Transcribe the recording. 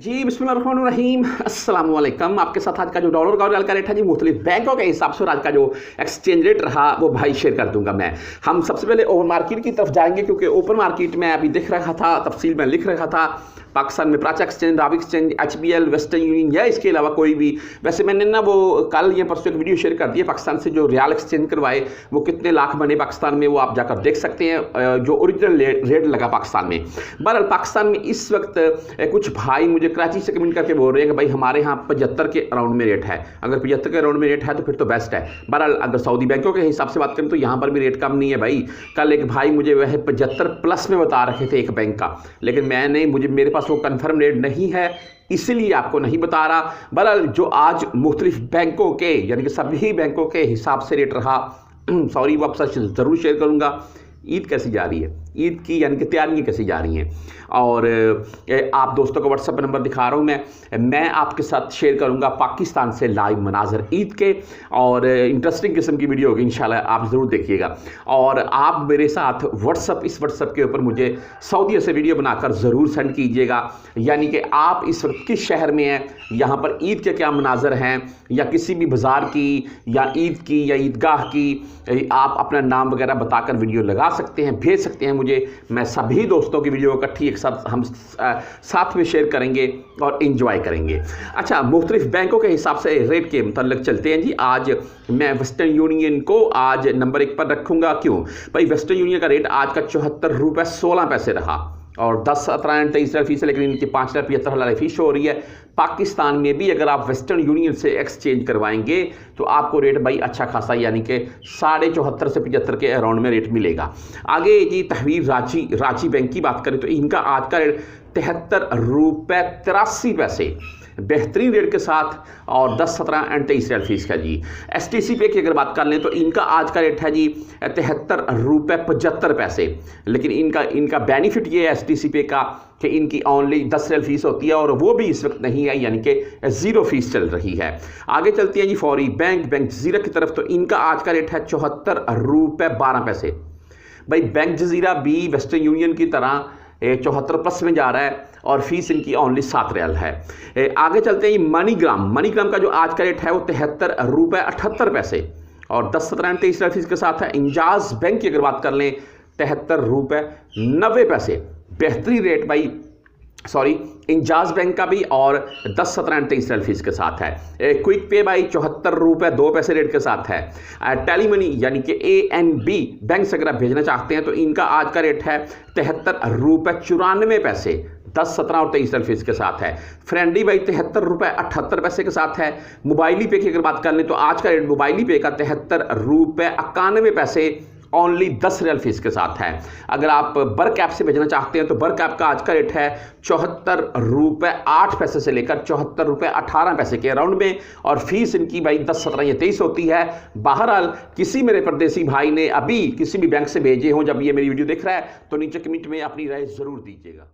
जी बिस्मिल्लाहिर्रहमानिर्रहीम अस्सलाम वालेकुम। आपके साथ आज का जो डॉलर का और रियाल का रेट है जी मुख्तलिफ बैंकों के हिसाब से, और आज का जो एक्सचेंज रेट रहा वो भाई शेयर कर दूंगा मैं। हम सबसे पहले ओपन मार्केट की तरफ जाएंगे, क्योंकि ओपन मार्केट में अभी दिख रहा था, तफसील में लिख रहा था पाकिस्तान में Paracha exchange, Ravi exchange, HBL, Western Union या इसके अलावा कोई भी। वैसे मैंने ना वो कल या परसों एक वीडियो शेयर कर दिया पाकिस्तान से जो रियाल एक्सचेंज करवाए वो कितने लाख बने पाकिस्तान में, वो आप जाकर देख सकते हैं जो ओरिजिनल रेट लगा पाकिस्तान में। बहरहाल पाकिस्तान में इस वक्त कुछ भाई मुझे कराची से कमेंट करके बोल रहे हैं कि भाई हमारे यहाँ 75 के अराउंड में रेट है। अगर 75 के अराउंड में रेट है तो फिर तो बेस्ट है। बहरहाल अगर सऊदी बैंकों के हिसाब से बात करें तो यहाँ पर भी रेट कम नहीं है भाई। कल एक भाई मुझे वह 75 प्लस में बता रहे थे एक बैंक का, लेकिन मैंने मेरे पास वो कन्फर्म रेट नहीं है, इसीलिए आपको नहीं बता रहा। बहरहाल जो आज मुख्तलिफ बैंकों के यानी कि सभी बैंकों के हिसाब से रेट रहा, सॉरी वो आपसे ज़रूर शेयर करूँगा। ईद कैसी जा रही है, ईद की यानी कि तैयारियाँ कैसी जा रही हैं, और आप दोस्तों को व्हाट्सएप नंबर दिखा रहा हूँ मैं आपके साथ शेयर करूँगा पाकिस्तान से लाइव मनाजर ईद के, और इंटरेस्टिंग किस्म की वीडियो होगी इंशाल्लाह, आप ज़रूर देखिएगा। और आप मेरे साथ इस व्हाट्सएप के ऊपर मुझे सऊदी से वीडियो बनाकर ज़रूर सेंड कीजिएगा, यानी कि आप इस वक्त किस शहर में हैं, यहाँ पर ईद के क्या मनाजर हैं, या किसी भी बाज़ार की या ईद की या ईदगाह की, आप अपना नाम वगैरह बताकर वीडियो लगा सकते हैं, भेज सकते हैं मुझे। मैं सभी दोस्तों की वीडियो इकट्ठी एक साथ हम साथ में शेयर करेंगे और एंजॉय करेंगे। अच्छा, मुख्तलिफ बैंकों के हिसाब से रेट के मतलब चलते हैं जी। आज मैं वेस्टर्न यूनियन को आज नंबर 1 पर रखूंगा। क्यों भाई? वेस्टर्न यूनियन का रेट आज का 74 रुपये 16 पैसे रहा, और 10, 17 एंड 23 फीस है, लेकिन इनकी 5,75 फीस हो रही है। पाकिस्तान में भी अगर आप वेस्टर्न यूनियन से एक्सचेंज करवाएंगे तो आपको रेट भाई अच्छा खासा यानी कि 74.5 से 75 के अराउंड में रेट मिलेगा। आगे जी तहवीर रांची बैंक की बात करें तो इनका आज का रेट 73 रुपये 83 पैसे बेहतरीन रेट के साथ, और 10, 17 एंड 23 फीस का जी। STC पे की अगर बात कर लें तो इनका आज का रेट है जी 73 रुपये 75 पैसे, लेकिन इनका बेनिफिट ये है STC पे का कि इनकी ओनली 10 रियल फीस होती है, और वो भी इस वक्त नहीं है, यानी कि 0 फीस चल रही है। आगे चलती है जी फौरी बैंक जजीरा की तरफ, तो इनका आज का रेट है 74 रुपये 12 पैसे। भाई बैंक जजीरा भी वेस्टर्न यूनियन की तरह 74 प्लस में जा रहा है, और फीस इनकी ओनली 7 रियाल है। आगे चलते हैं मनीग्राम का जो आज का रेट है वो 73 रुपये 78 पैसे, और 10, 17 एंड 23 फीस के साथ है। इंजाज बैंक की अगर बात कर लें 73 रुपये 90 पैसे, बेहतरीन रेट भाई। इंजाज बैंक का भी, और 10, 17 एंड 23 फीस के साथ है। क्विक पे भाई 74 रुपये 2 पैसे रेट के साथ है। टेली मनी यानी कि ANB बैंक से अगर आप भेजना चाहते हैं तो इनका आज का रेट है 73 रुपये 94 पैसे, 10, 17 और 23 फीस के साथ है। फ्रेंडली भाई 73 रुपये 78 पैसे के साथ है। मोबाइली पे की अगर बात कर लें तो आज का रेट मोबाइली पे का 73 रुपये 91 पैसे, ओनली 10 रियल फीस के साथ है। अगर आप बर्क ऐप से भेजना चाहते हैं तो बर्क ऐप का आज का रेट है 74 रुपये 8 पैसे से लेकर 74 रुपये 18 पैसे के अराउंड में, और फीस इनकी भाई 10, 17 या 23 होती है। बहरहाल किसी मेरे परदेसी भाई ने अभी किसी भी बैंक से भेजे हों जब ये मेरी वीडियो देख रहा है तो नीचे कमेंट में अपनी राय ज़रूर दीजिएगा।